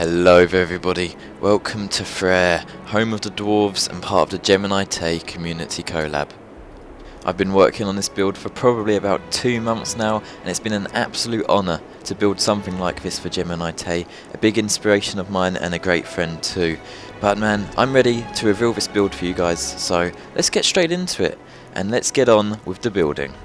Hello there everybody, welcome to Freye, home of the Dwarves and part of the GeminiTay community collab. I've been working on this build for probably about 2 months now, and it's been an absolute honour to build something like this for GeminiTay, a big inspiration of mine and a great friend too. But man, I'm ready to reveal this build for you guys, so let's get straight into it and let's get on with the building.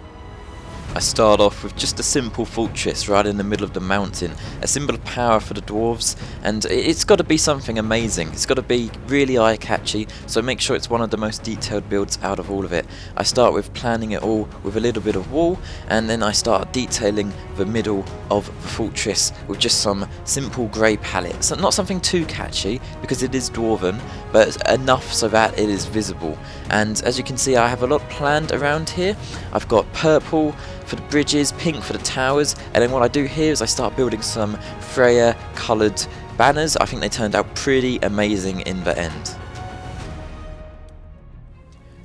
I start off with just a simple fortress right in the middle of the mountain, a symbol of power for the dwarves, and it's got to be something amazing. It's got to be really eye-catchy, so make sure it's one of the most detailed builds out of all of it. I start with planning it all with a little bit of wall, and then I start detailing the middle of the fortress with just some simple grey palette. So not something too catchy, because it is dwarven, but enough so that it is visible. And as you can see, I have a lot planned around here. I've got purple for the bridges, pink for the towers, and then what I do here is I start building some Freye coloured banners. I think they turned out pretty amazing in the end.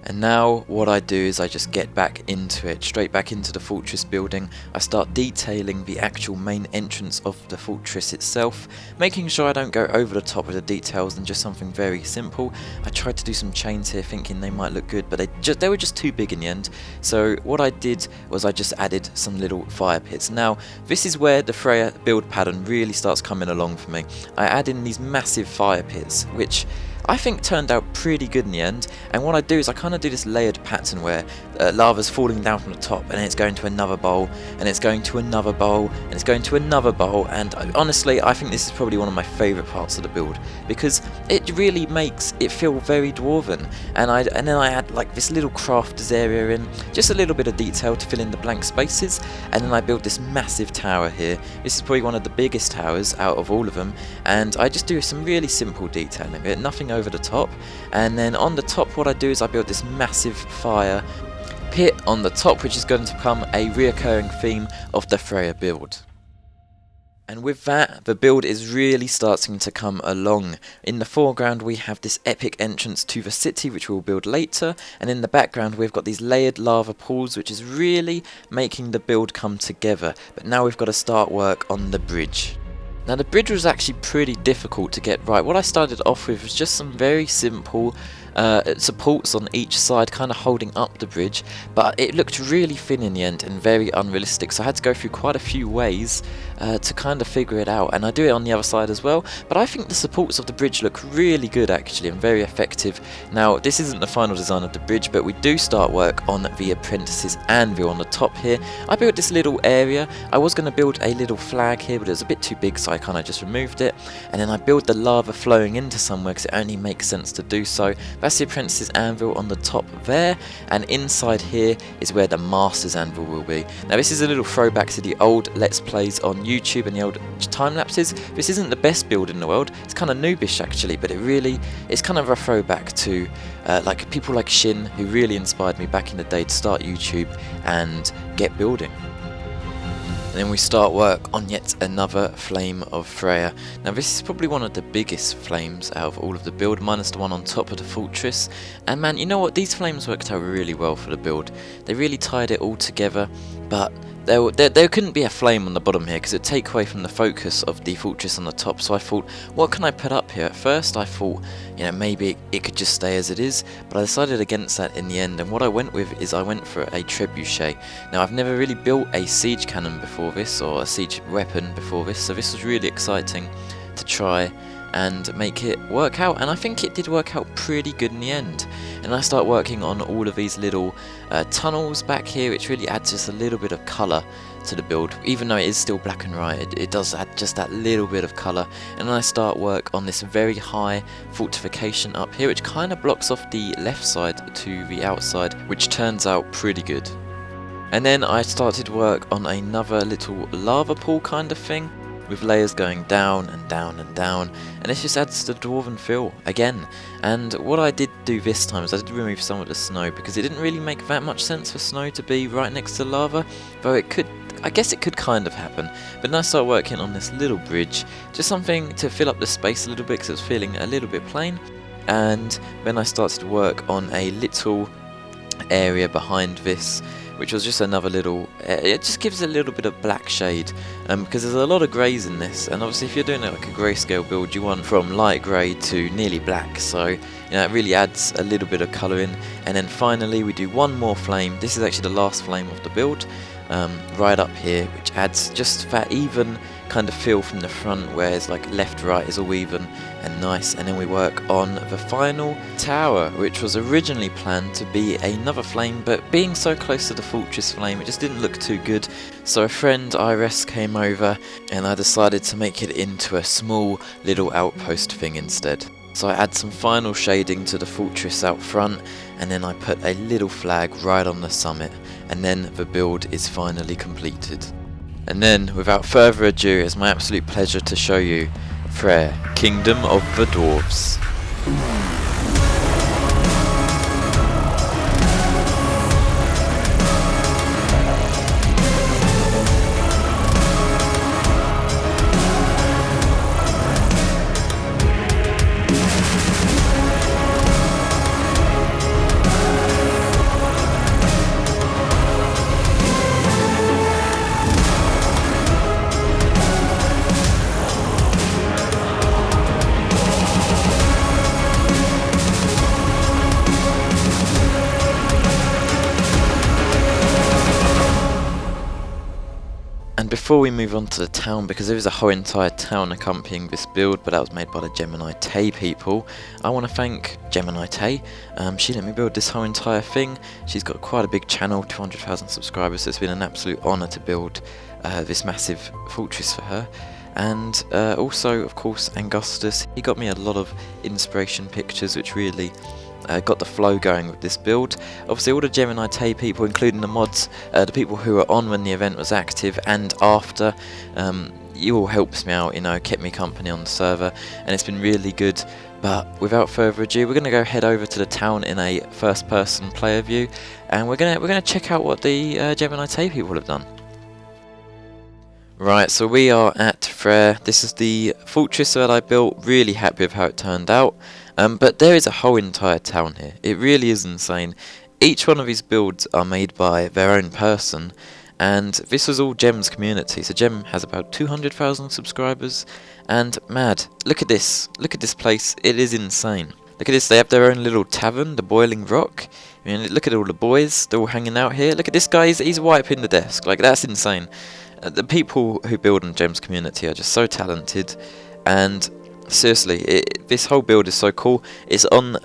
And now what I do is I just get back into it, straight back into the fortress building. I start detailing the actual main entrance of the fortress itself, making sure I don't go over the top with the details and just something very simple. I tried to do some chains here thinking they might look good, but they were just too big in the end. So what I did was I just added some little fire pits. Now this is where the Freye build pattern really starts coming along for me. I add in these massive fire pits, which I think turned out pretty good in the end, and what I do is I kind of do this layered pattern where lava's falling down from the top and then it's going to another bowl, and it's going to another bowl, and it's going to another bowl, and honestly I think this is probably one of my favourite parts of the build, because it really makes it feel very dwarven, and then I add like this little crafters area in, just a little bit of detail to fill in the blank spaces, and then I build this massive tower here. This is probably one of the biggest towers out of all of them, and I just do some really simple detailing, nothing over the top. And then on the top what I do is I build this massive fire pit on the top, which is going to become a reoccurring theme of the Freye build. And with that, the build is really starting to come along. In the foreground we have this epic entrance to the city, which we'll build later, and in the background we've got these layered lava pools, which is really making the build come together. But now we've got to start work on the bridge. Now the bridge was actually pretty difficult to get right. What I started off with was just some very simple supports on each side kind of holding up the bridge, but it looked really thin in the end and very unrealistic, so I had to go through quite a few ways to kind of figure it out, and I do it on the other side as well. But I think the supports of the bridge look really good actually, and very effective. Now this isn't the final design of the bridge, but we do start work on the apprentice's anvil on the top here. I built this little area. I was going to build a little flag here, but it was a bit too big, so I kind of just removed it, and then I built the lava flowing into somewhere because it only makes sense to do so. That's the apprentice's anvil on the top there, and inside here is where the master's anvil will be. Now this is a little throwback to the old Let's Plays on YouTube and the old time lapses. This isn't the best build in the world, it's kind of noobish actually, but it's kind of a throwback to like people like Shin, who really inspired me back in the day to start YouTube and get building. And then we start work on yet another flame of Freye. Now this is probably one of the biggest flames out of all of the build, minus the one on top of the fortress. And man, you know what, these flames worked out really well for the build. They really tied it all together, but there couldn't be a flame on the bottom here because it would take away from the focus of the fortress on the top. So I thought, what can I put up here? At first I thought, you know, maybe it could just stay as it is, but I decided against that in the end, and what I went with is I went for a trebuchet. Now I've never really built a siege cannon before this, or a siege weapon before this, so this was really exciting to try and make it work out, and I think it did work out pretty good in the end. And I start working on all of these little tunnels back here, which really adds just a little bit of colour to the build. Even though it is still black and white, it does add just that little bit of colour. And then I start work on this very high fortification up here, which kind of blocks off the left side to the outside, which turns out pretty good. And then I started work on another little lava pool kind of thing, with layers going down and down and down, and this just adds to the dwarven feel again. And what I did do this time is I did remove some of the snow, because it didn't really make that much sense for snow to be right next to lava, though it could, I guess it could kind of happen. But then I started working on this little bridge, just something to fill up the space a little bit because it was feeling a little bit plain. And then I started to work on a little area behind this, which was just another little, it just gives a little bit of black shade, because there's a lot of greys in this, and obviously if you're doing it like a grayscale build, you want from light grey to nearly black, so you know, it really adds a little bit of colour in. And then finally we do one more flame. This is actually the last flame of the build, right up here, which adds just that even kind of feel from the front, where it's like left right is all even and nice. And then we work on the final tower, which was originally planned to be another flame, but being so close to the fortress flame, it just didn't look too good. So a friend Iris came over and I decided to make it into a small little outpost thing instead. So I add some final shading to the fortress out front, and then I put a little flag right on the summit, and then the build is finally completed. And then, without further ado, it's my absolute pleasure to show you Freye, Kingdom of the Dwarves. And before we move on to the town, because there is a whole entire town accompanying this build, but that was made by the GeminiTay people, I want to thank GeminiTay. She let me build this whole entire thing. She's got quite a big channel, 200,000 subscribers, so it's been an absolute honour to build this massive fortress for her. And also, of course, Angustus. He got me a lot of inspiration pictures, which really got the flow going with this build. Obviously all the GeminiTay people, including the mods, the people who were on when the event was active and after, you all helped me out, you know, kept me company on the server, and it's been really good. But without further ado, we're going to go head over to the town in a first person player view, and we're gonna check out what the GeminiTay people have done. Right, so we are at Freye. This is the fortress that I built. Really happy with how it turned out. But there is a whole entire town here. It really is insane. Each one of these builds are made by their own person, and this was all Gem's community. So Gem has about 200,000 subscribers, and mad, look at this place. It is insane. Look at this, they have their own little tavern, the Boiling Rock. I mean, look at all the boys, they're all hanging out here. Look at this guy, he's wiping the desk, like that's insane. The people who build on Gem's community are just so talented, and seriously, this whole build is so cool. It's on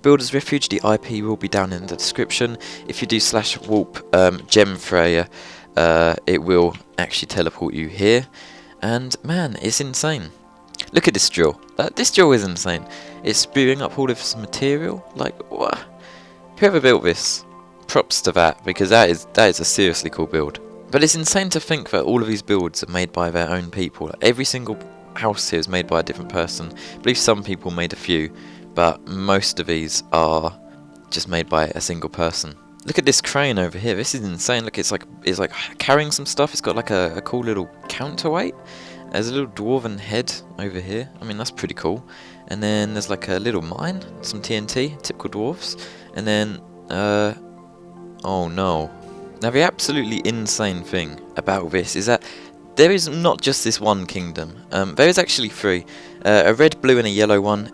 Builder's Refuge. The IP will be down in the description. If you do /warp GemFreye, it will actually teleport you here. And man, it's insane. Look at this drill. This drill is insane. It's spewing up all of this material. Like, what? Whoever built this, props to that, because that is a seriously cool build. But it's insane to think that all of these builds are made by their own people. Like, every single house here is made by a different person. I believe some people made a few, but most of these are just made by a single person. Look at this crane over here. This is insane. Look, it's like carrying some stuff. It's got like a cool little counterweight. There's a little dwarven head over here. I mean, that's pretty cool. And then there's like a little mine, some TNT, typical dwarves. And then oh no. Now the absolutely insane thing about this is that there is not just this one kingdom. There is actually three. A red, blue and a yellow one.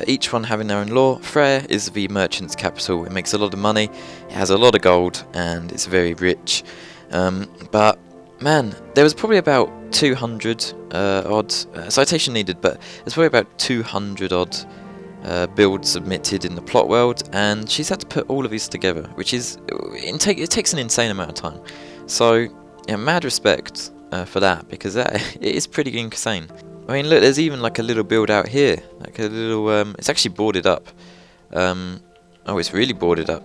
Each one having their own law. Freye is the merchant's capital. It makes a lot of money. It has a lot of gold and it's very rich. But man, there was probably about 200 odd, citation needed, but there's probably about 200 odd builds submitted in the plot world, and she's had to put all of these together, which is, it takes an insane amount of time. So, yeah, mad respect for that, because it is pretty insane. I mean, look, there's even like a little build out here, like a little, it's actually boarded up. Oh, it's really boarded up.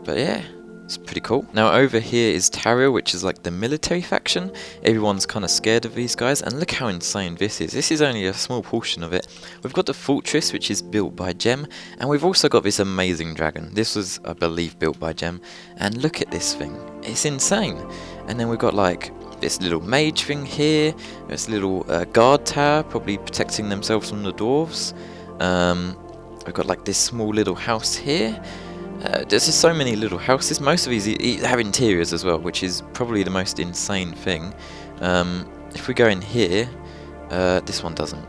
But yeah, it's pretty cool. Now over here is Tariel, which is like the military faction. Everyone's kind of scared of these guys, and look how insane this is. This is only a small portion of it. We've got the fortress, which is built by Gem, and we've also got this amazing dragon. This was, I believe, built by Gem, and look at this thing. It's insane. And then we've got like this little mage thing here. This little guard tower, probably protecting themselves from the dwarves. We've got like this small little house here. There's just so many little houses. Most of these have interiors as well, which is probably the most insane thing. If we go in here, this one doesn't.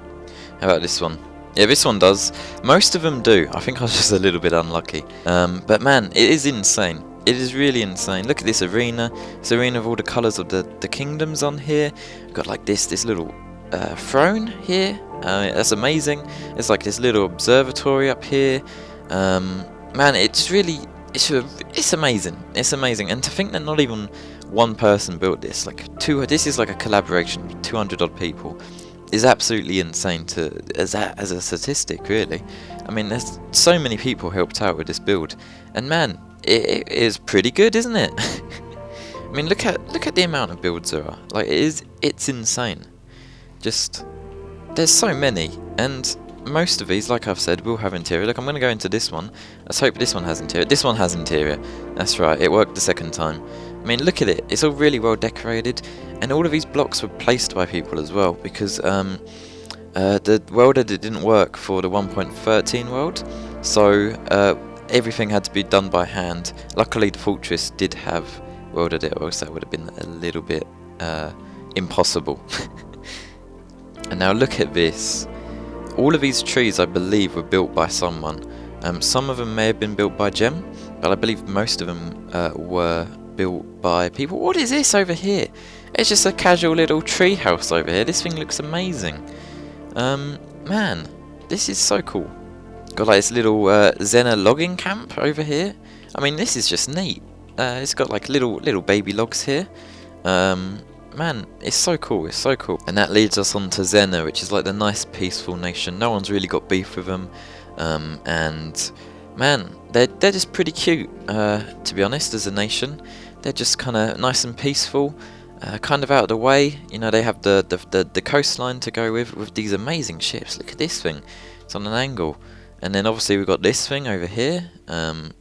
How about this one? Yeah, this one does. Most of them do. I think I was just a little bit unlucky. But man, it is insane. It is really insane. Look at this arena. This arena of all the colours of the kingdoms on here. We've got like this little throne here. That's amazing. It's like this little observatory up here. Man, it's really, it's amazing. It's amazing. And to think that not even one person built this, like this is like a collaboration with 200 odd people, is absolutely insane as a statistic, really. I mean, there's so many people helped out with this build, and man, it is pretty good, isn't it? I mean, look at the amount of builds there are. Like, it's insane. Just, there's so many, and most of these, like I've said, will have interior. Look, I'm going to go into this one. Let's hope this one has interior. This one has interior. That's right, it worked the second time. I mean, look at it. It's all really well decorated, and all of these blocks were placed by people as well, because the world edit didn't work for the 1.13 world, so everything had to be done by hand. Luckily, the fortress did have world edit, or else that would have been a little bit impossible. And now look at this. All of these trees, I believe, were built by someone. Some of them may have been built by Gem, but I believe most of them were built by people. What is this over here? It's just a casual little tree house over here. This thing looks amazing. Man, this is so cool. Got like this little Xena logging camp over here. I mean, this is just neat. It's got like little baby logs here. Man, it's so cool, it's so cool. And that leads us on to Xena, which is like the nice peaceful nation. No one's really got beef with them. And man, they're just pretty cute, to be honest, as a nation. They're just kind of nice and peaceful, kind of out of the way. You know, they have the coastline to go with these amazing ships. Look at this thing, it's on an angle. And then obviously we've got this thing over here,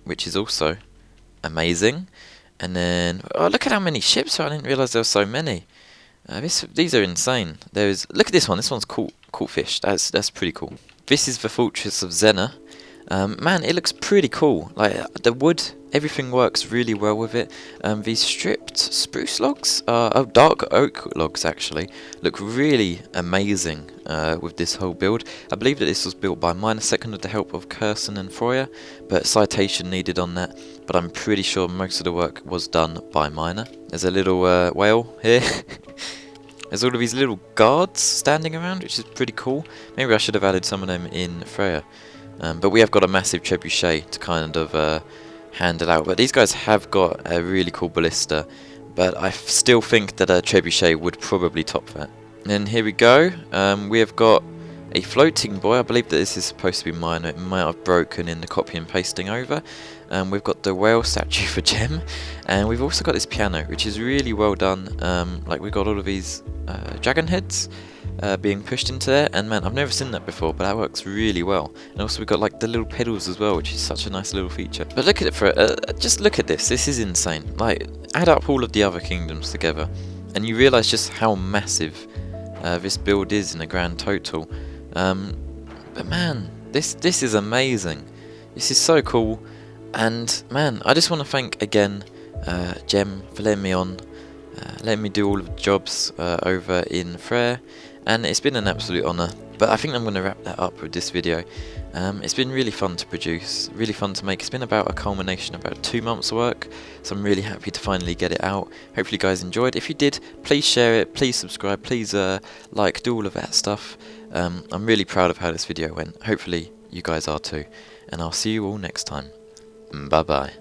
which is also amazing. And then, oh, look at how many ships are. I didn't realise there were so many. These are insane. Look at this one. This one's cool fish. That's pretty cool. This is the fortress of Xena. Man, it looks pretty cool. Like the wood, everything works really well with it. These stripped spruce logs, dark oak logs actually, look really amazing with this whole build. I believe that this was built by Miner second with the help of Curson and Freye, but citation needed on that. But I'm pretty sure most of the work was done by Miner. There's a little whale here. There's all of these little guards standing around, which is pretty cool. Maybe I should have added some of them in Freye. But we have got a massive trebuchet to kind of handle out. But these guys have got a really cool ballista, but I still think that a trebuchet would probably top that. And here we go. We have got a floating boy. I believe that this is supposed to be minor. It might have broken in the copy and pasting over. We've got the whale statue for Gem, and we've also got this piano, which is really well done. Like we've got all of these dragon heads being pushed into there, and man, I've never seen that before, but that works really well. And also we've got like the little pedals as well, which is such a nice little feature. But look at it just look at this. This is insane. Like, add up all of the other kingdoms together, and you realise just how massive this build is in a grand total. But man, this is amazing. This is so cool. And man, I just want to thank again Gem for letting me on, letting me do all of the jobs over in Freye, and it's been an absolute honour. But I think I'm going to wrap that up with this video. It's been really fun to produce, really fun to make. It's been about a culmination of about 2 months of work, so I'm really happy to finally get it out. Hopefully you guys enjoyed. If you did, please share it, please subscribe, please like, do all of that stuff. I'm really proud of how this video went. Hopefully you guys are too, and I'll see you all next time. Bye bye.